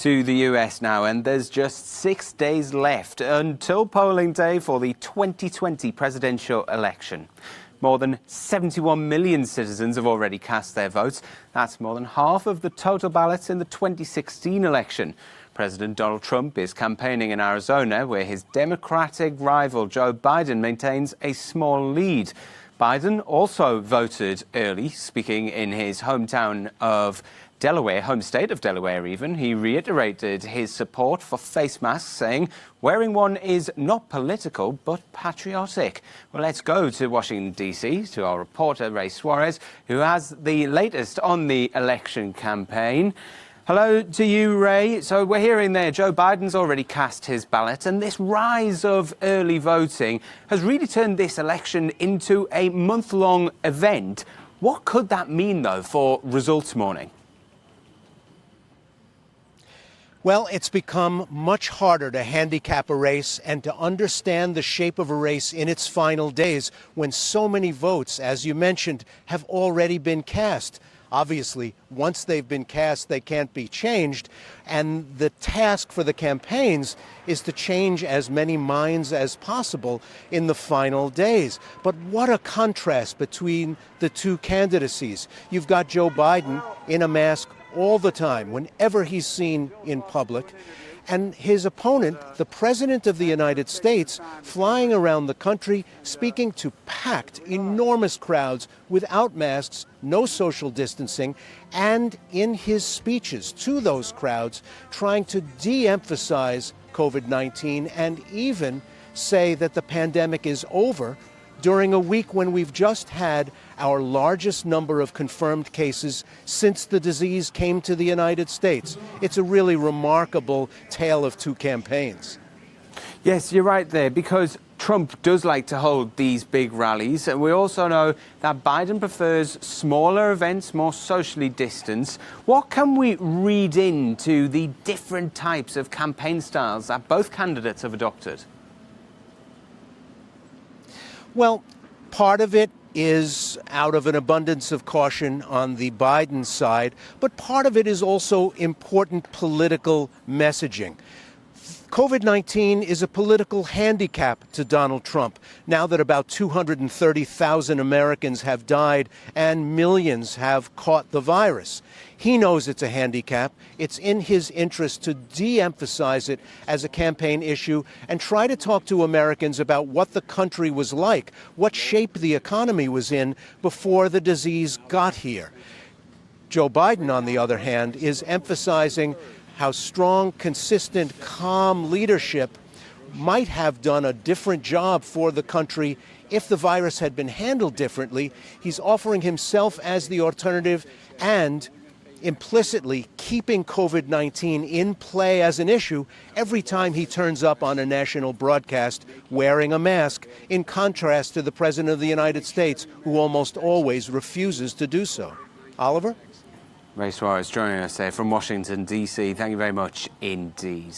to the US now, and there's just 6 days left until polling day for the 2020 presidential election. More than 71 million citizens have already cast their votes. That's more than half of the total ballots in the 2016 election. President Donald Trump is campaigning in Arizona, where his Democratic rival Joe Biden maintains a small lead. Biden also voted early, speaking in his hometown of Delaware, home state of Delaware even. He reiterated his support for face masks, saying wearing one is not political but patriotic. Well, let's go to Washington, D.C., to our reporter Ray Suarez, who has the latest on the election campaign. Hello to you, Ray. So we're hearing there Joe Biden's already cast his ballot, and this rise of early voting has really turned this election into a month-long event. What could that mean, though, for results morning? Well, it's become much harder to handicap a race and to understand the shape of a race in its final days when so many votes, as you mentioned, have already been cast. Obviously, once they've been cast, they can't be changed. And the task for the campaigns is to change as many minds as possible in the final days. But what a contrast between the two candidacies. You've got Joe Biden in a mask all the time, whenever he's seen in public, and his opponent, the President of the United States, flying around the country, speaking to packed, enormous crowds without masks, no social distancing, and in his speeches to those crowds, trying to de-emphasize COVID-19 and even say that the pandemic is over during a week when we've just had our largest number of confirmed cases since the disease came to the United States. It's a really remarkable tale of two campaigns. Yes, you're right there, because Trump does like to hold these big rallies. And we also know that Biden prefers smaller events, more socially distanced. What can we read into the different types of campaign styles that both candidates have adopted? Well, part of it is out of an abundance of caution on the Biden side, but part of it is also important political messaging. COVID-19 is a political handicap to Donald Trump, now that about 230,000 Americans have died and millions have caught the virus. He knows it's a handicap. It's in his interest to de-emphasize it as a campaign issue and try to talk to Americans about what the country was like, what shape the economy was in before the disease got here. Joe Biden, on the other hand, is emphasizing how strong, consistent, calm leadership might have done a different job for the country if the virus had been handled differently. He's offering himself as the alternative and implicitly keeping COVID-19 in play as an issue every time he turns up on a national broadcast wearing a mask, in contrast to the President of the United States, who almost always refuses to do so. Oliver? Ray Suarez joining us there from Washington, D.C. Thank you very much indeed.